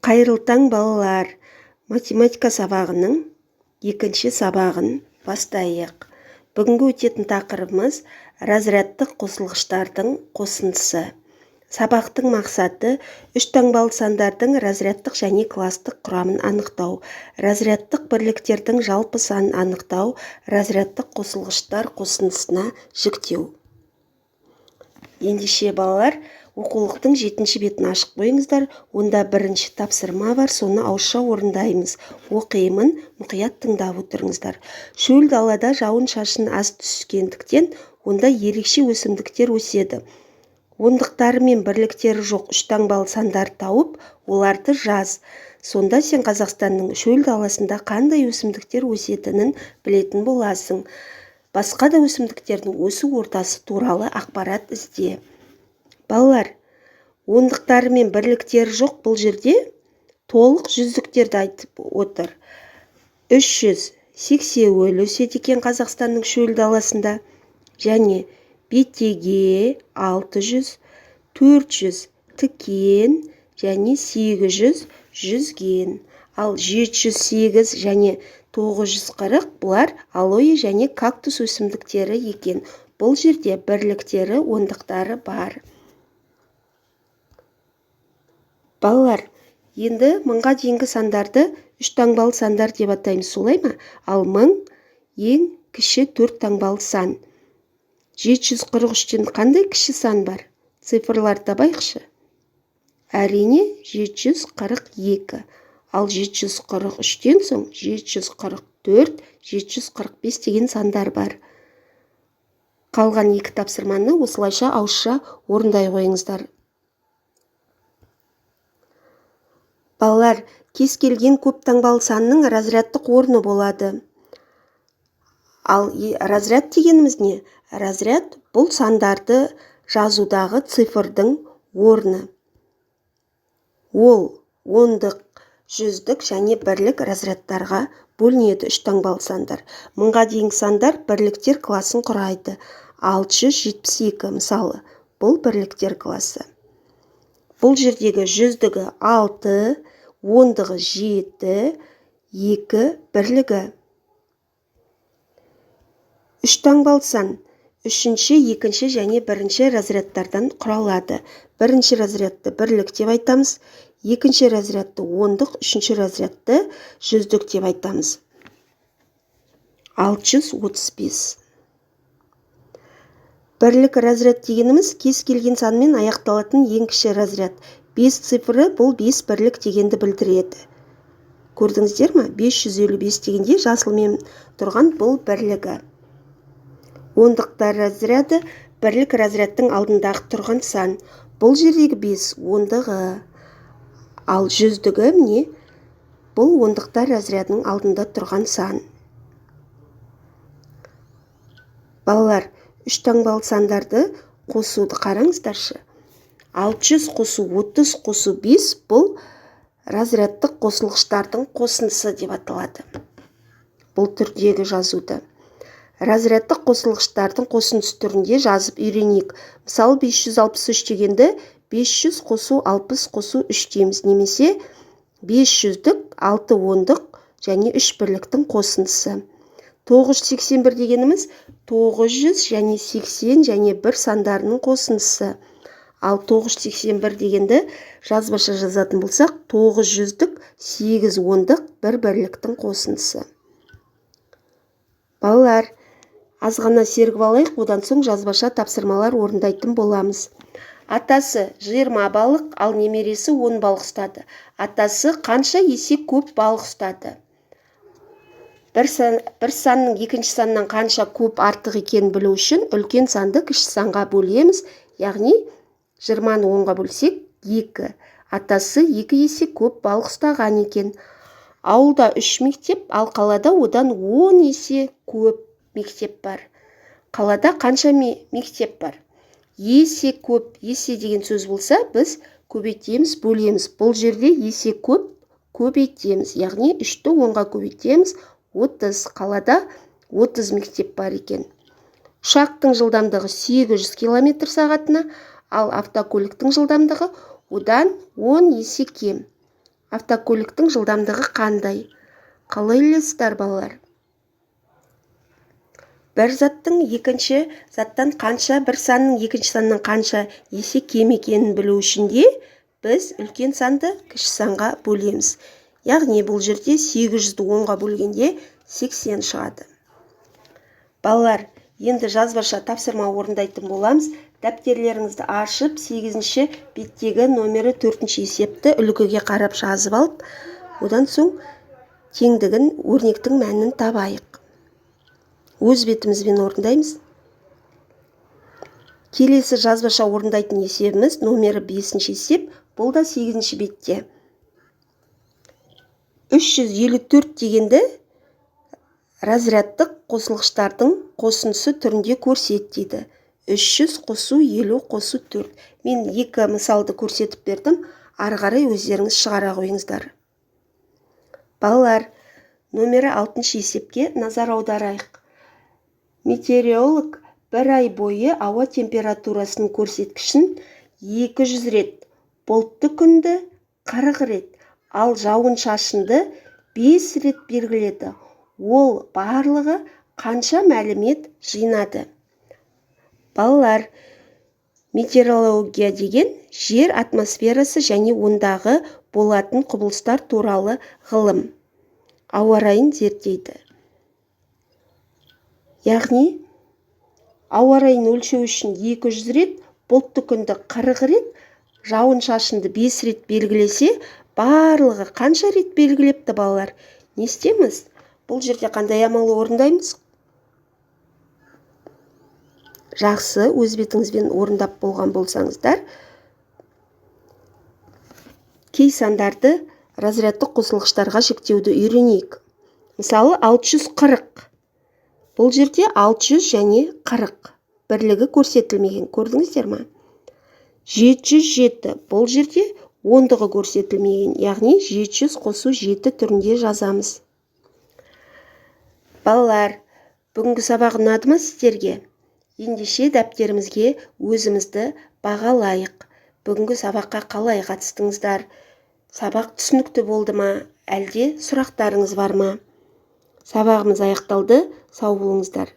Қайырлы таң балалар, математика сабағының екінші сабағын бастайық. Бүгінгі өтетін тақырыбымыз разрядтық қосылғыштардың қосындысы. Сабақтың мақсаты үш таңбалы сандардың разрядтық және кластық құрамын анықтау, разрядтық бірліктердің жалпы санын анықтау, разрядтық қосылғыштар қосындысына жіктеу. Ендеше балалар, оқулықтың 7-ші бетін ашып қойыңыздар. Онда бірінші тапсырма бар, соны ауызша орындаймыз. Оқимын, мұқият тыңдап отырыңыздар. Шөл далада жауын шашын аз түскендіктен, онда ерекше өсімдіктер өседі. Ондықтары мен бірліктері жоқ үш таңбалы сандар тауып, оларды жаз. Сонда сен Қазақстанның шөл даласында қандай өсімдіктер өсетінін білетін боласың. Басқа да өсімдіктердің өсу ортасы туралы ақпарат ізде. Балалар, ондықтары мен бірліктері жоқ бұл жерде толық жүздіктерді айтып отыр. 380 өседі екен Қазақстанның шөл даласында, және бетеге 600, 400 тікен және 800 жүзген. Ал 708 және 940 бұлар алоэ және кактус өсімдіктері екен. Бұл жерде бірліктері, ондықтары бар. Балалар, енді мыңға дейінгі сандарды үш таңбалы сандар деп атаймыз, солай ма? Ал мың ең кіші төрт таңбалы сан. 743-тен қандай кіші сан бар? Цифрлар табайықшы. Әрине 742. Ал 743-тен соң 744, 745 деген сандар бар. Қалған екі тапсырманы осылайша ауызша орындай қойыңыздар. Балалар, кез келген көп таңбалы санның разрядтық орны болады. Ал разряд дегеніміз не? Разряд бұл сандарды жазудағы цифрдың орны. Ол ондық, жүздік және бірлік разрядтарға бөлінеді үш таңбалы сандар. Мыңға дейінгі сандар бірліктер класын құрайды. 672 мысалы, бұл бірліктер класы. Бұл жердегі жүздігі 6, ондығы 7, 2 бірлігі. Үш таңбалы сан үшінші, екінші және бірінші разрядтардан құралады. Бірінші разрядты бірлік деп айтамыз, екінші разрядты ондық, үшінші разрядты жүздік деп айтамыз. 635. Бірлік разряд дегеніміз кез келген санмен аяқталатын ең кіші разряд. 5 цифры бұл 5 бірлік дегенді білдіреді. Көрдіңіздер ме? 555 дегенде жасылмен тұрған бұл бірлігі. Ондықтар разряды бірлік разрядтың алдындағы тұрған сан. Бұл жердегі 5 ондығы. Ал жүздігі не? Бұл ондықтар разрядының алдында тұрған сан. Балалар, үш таңбалы сандарды қосуды қараңыздаршы. 600 қосу 30 қосу 5 бұл разрядтық қосылғыштардың қосындысы деп аталады. Бұл түрдегі жазуды. Разрядтық қосылғыштардың қосындысы түрінде жазып үйренейік. Мысалы 563 дегенді 500 қосу 60 қосу 3 дейміз, немесе 500-дік 6 ондық және 3 бірліктің қосындысы. 981 дегеніміз 900 және 80 және 1 сандарының қосындысы. Ал 981 дегенді жазбаша жазатын болсақ, 900-дік 8 ондық 1 бірліктің қосындысы. Балалар, аз ғана сергіп алайық, одан соң жазбаша тапсырмалар орындайтын боламыз. Атасы 20 балық, ал немересі 10 балық ұстады. Атасы қанша есе көп балық ұстады? Бір санның екінші саннан қанша көп артық екенін білу үшін үлкен санды кіші санға бөлеміз, яғни 20-ны 10-ға бөлсек 2. Атасы 2 есе көп балық ұстаған екен. Ауылда 3 мектеп, ал қалада одан 10 есе көп мектеп бар. Қалада қанша мектеп бар? Есе көп, есе деген сөз болса, біз көбейтеміз, бөлеміз. Бұл жерде есе көп, көбейтеміз. Яғни 3-ті 10-ға көбейтеміз, 30. Қалада 30 мектеп бар екен. Ұшақтың жылдамдығы 800 км сағатына, ал автокөліктің жылдамдығы одан 10 есе кем. автокөліктің жылдамдығы қандай? Қалай ойлайсыздар балалар? Бір заттың екінші заттан қанша, бір санның екінші саннан қанша есе кем екенін білу үшін де біз үлкен санды кіші санға бөлеміз. Яғни бұл жерде 800-ді 10-ға бөлгенде 80 шығады. Балалар, енді жазбаша тапсырма орындайтын боламыз. Дәптерлеріңізді ашып, 8-ші беттегі номері 4-ші есепті үлгіге қарап жазып алып, одан соң теңдігін, өрнектің мәнін табайық. Өз бетімізбен орындаймыз. Келесі жазбаша орындайтын есебіміз номері 5-ші есеп, бұл да 8-ші бетте. 354 дегенді разрядтық қосылғыштардың қосындысы түрінде көрсетеді. 300 қосу 50 қосу 4. Мен екі мысалды көрсетіп бердім. Ары қарай өздеріңіз шығара қойыңыздар. Балалар, номері 6-ші есепке назар аударайық. Метеоролог бір ай бойы ауа температурасының көрсеткішін 200 рет, бұлтты күнді 40 рет, ал жауын шашынды 5 рет белгіледі. Ол барлығы қанша мәлімет жинады? Балалар, метеорология деген жер атмосферасы және ондағы болатын құбылыстар туралы ғылым. Ауа райын зерттейді. Яғни, ауа райын өлшеу үшін 200 рет, бұлтты күнді 40 рет, жауын шашынды 5 рет белгілесе, барлығы қанша рет белгілепті балалар? Не істейміз? Бұл жерде қандай амалы орындаймыз? Жақсы, өз бетіңізбен орындап болған болсаңыздар, кей сандарды разрядтық қосылғыштарға жіктеуді үйренейік. Мысалы, 640. Бұл жерде 600 және 40 бірлігі көрсетілмеген. Көрдіңіздер ме? 707. Бұл жерде ондығы көрсетілмеген. Яғни 700 қосу 7 түрінде жазамыз. Балалар, бүгінгі сабақ ұнады ма сіздерге? Ендеше дәптерімізге өзімізді бағалайық. Бүгінгі сабаққа қалай қатыстыңыздар? Сабақ түсінікті болды ма? Әлде сұрақтарыңыз бар ма? Сабағымыз аяқталды. Сау болыңыздар.